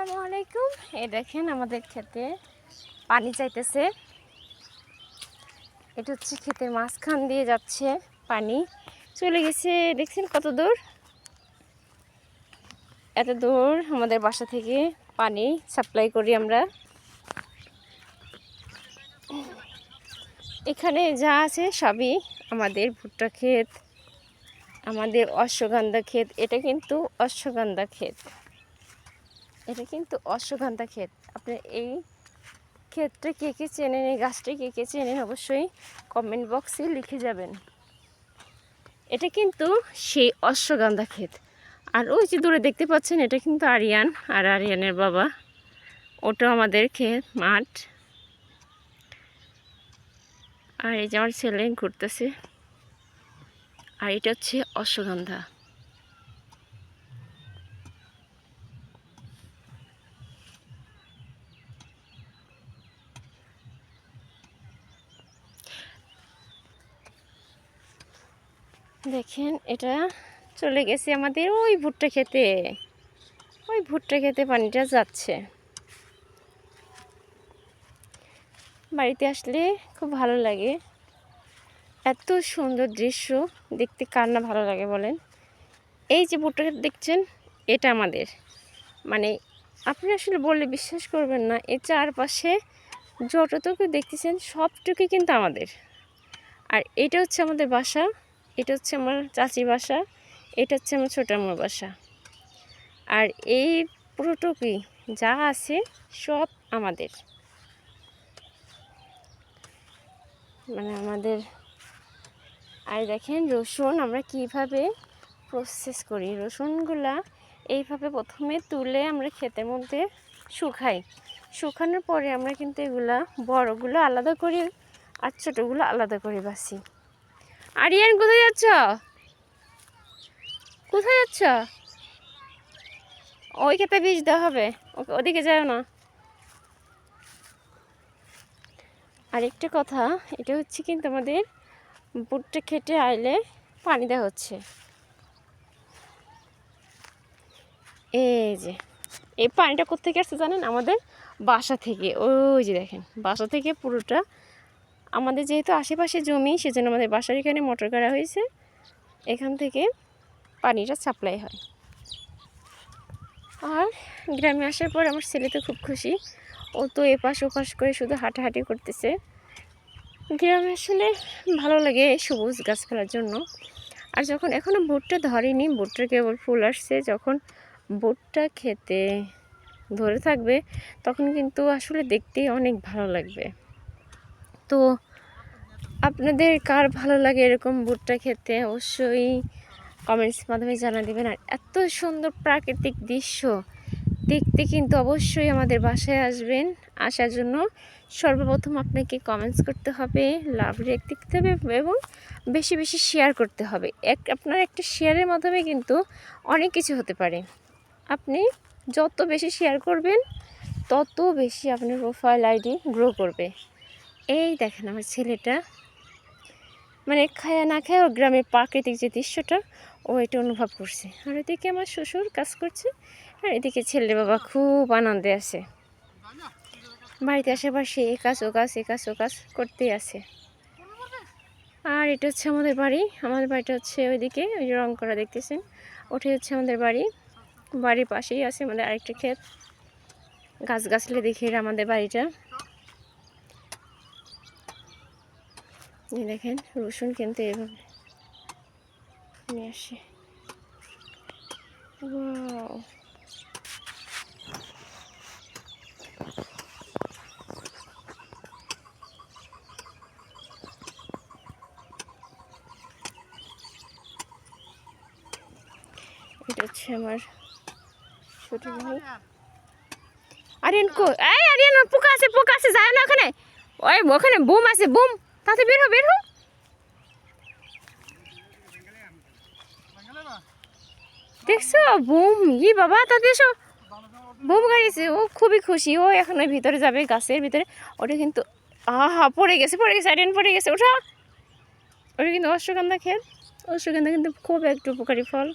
আসসালামু আলাইকুম। এই দেখেন আমাদের ক্ষেতে পানি চাইতেছে। এটা হচ্ছে ক্ষেতের মাঝখান দিয়ে যাচ্ছে পানি, চলে গেছে। দেখছেন কত দূর, এত দূর আমাদের বাসা থেকে পানি সাপ্লাই করি আমরা। এখানে যা আছে সবই আমাদের ভুট্টা ক্ষেত, আমাদের অশ্বগন্ধা ক্ষেত। এটা কিন্তু অশ্বগন্ধা ক্ষেত, এটা কিন্তু অশ্বগন্ধা ক্ষেত। আপনি এই ক্ষেতটা কে কে চেনেন, এই গাছটা কে কে চেনেন অবশ্যই কমেন্ট বক্সে লিখে যাবেন। এটা কিন্তু সেই অশ্বগন্ধা ক্ষেত। আর ওই যে দূরে দেখতে পাচ্ছেন, এটা কিন্তু আরিয়ান, আর আরিয়ানের বাবা। ওটা আমাদের ক্ষেত মাঠ। আর এই যে আমার ছেলে ঘুরতেছে। আর এটা হচ্ছে অশ্বগন্ধা। দেখেন এটা চলে গেছে আমাদের ওই ভুট্টা খেতে, ওই ভুট্টা খেতে পানিটা যাচ্ছে। বাড়িতে আসলে খুব ভালো লাগে, এত সুন্দর দৃশ্য দেখতে কার না ভালো লাগে বলেন। এই যে ভুট্টা ক্ষেত দেখছেন, এটা আমাদের, মানে আপনি আসলে বললে বিশ্বাস করবেন না, এর চারপাশে যতটুকু দেখতেছেন সবটুকুই কিন্তু আমাদের। আর এটা হচ্ছে আমাদের বাসা, এটা হচ্ছে আমার চাচির বাসা, এটা হচ্ছে আমার ছোট আম্মুর বাসা। আর এই পুরোটুকুই যা আছে সব আমাদের, মানে আমাদের। আর দেখেন রসুন আমরা কিভাবে প্রসেস করি। রসুনগুলা এইভাবে প্রথমে তুলে আমরা ক্ষেতের মধ্যে শুকাই, শুকানোর পরে আমরা কিন্তু এগুলা বড়গুলো আলাদা করি আর ছোটোগুলো আলাদা করে বাছি। আরিয়ান কোথায় যাচ্ছ, কোথায় যাচ্ছ? ওই ক্ষেতে বীজ দেওয়া হবে, ওদিকে যাও না। আরেকটা কথা, এটা হচ্ছে কিন্তু আমাদের ভুট্টা খেটে আইলে পানি দেওয়া হচ্ছে। এই যে এই পানিটা কোত্থেকে আসছে জানেন? আমাদের বাসা থেকে। ওই যে দেখেন বাসা থেকে পুরোটা আমাদের, যেহেতু আশেপাশে জমি সেজন্য আমাদের বাসার এখানে মোটর করা হয়েছে, এখান থেকে পানিটা সাপ্লাই হয়। আর গ্রামে আসার পর আমার ছেলে তো খুব খুশি, ও তো এপাশ ওপাশ করে শুধু হাঁটাহাঁটি করতেছে। গ্রামে আসলে ভালো লাগে সবুজ গাছপালার জন্য। আর যখন এখনও ভুট্টা ধরেনি, ভুট্টার কেবল ফুল আসছে, যখন ভুট্টা খেতে ধরে থাকবে তখন কিন্তু আসলে দেখতেই অনেক ভালো লাগবে। তো আপনাদের কার ভালো লাগে এরকম ভুট্টা খেতে অবশ্যই কমেন্টস মাধ্যমে জানা দেবেন। আর এত সুন্দর প্রাকৃতিক দৃশ্য দেখতে কিন্তু অবশ্যই আমাদের বাসায় আসবেন। আসার জন্য সর্বপ্রথম আপনাকে কমেন্টস করতে হবে, লাভ রিঅ্যাক্ট দিতে হবে এবং বেশি বেশি শেয়ার করতে হবে। আপনার একটা শেয়ারের মাধ্যমে কিন্তু অনেক কিছু হতে পারে। আপনি যত বেশি শেয়ার করবেন তত বেশি আপনার প্রোফাইল আইডি গ্রো করবে। এই দেখেন আমার ছেলেটা, মানে খায়া না খায় ও গ্রামের প্রাকৃতিক যে দৃশ্যটা ও এটা অনুভব করছে। আর এদিকে আমার শ্বশুর কাজ করছে, আর এদিকে ছেলের বাবা খুব আনন্দে আছে। বাড়িতে আসার পর সে এ কাজ ও কাজ, এ কাজ ও কাজ করতেই আছে। আর এটা হচ্ছে আমাদের বাড়ি, আমাদের বাড়িটা হচ্ছে ওইদিকে, ওই যে রং করা দেখতেছেন, ওটাই হচ্ছে আমাদের বাড়ি। বাড়ির পাশেই আছে আমাদের আরেকটা ক্ষেত, গাছগাছলে দেখে আমাদের বাড়িটা। দেখেন রসুন কিন্তু এভাবে নিয়ে আসে। এটা হচ্ছে আমার ছোট ভাই। আরিয়ান কো, এই আরিয়ান পোকা আছে, পোকা আছে, যায় না ওখানে, ওই ওখানে বুম আছে, বুম, তাতে বের হো, বের হো। দেখছো বুম, ই বাবা তাতে এসো, বুম গাড়িছে। ও খুবই খুশি, ও এখন ওই ভিতরে যাবে গাছের ভিতরে। ওটা কিন্তু আহা পড়ে গেছে, পড়ে গেছে, আরিয়ান পড়ে গেছে, ওঠা। ওটা কিন্তু অশ্বগন্ধা ক্ষেত, অশ্বগন্ধা কিন্তু খুব একটু উপকারী ফল।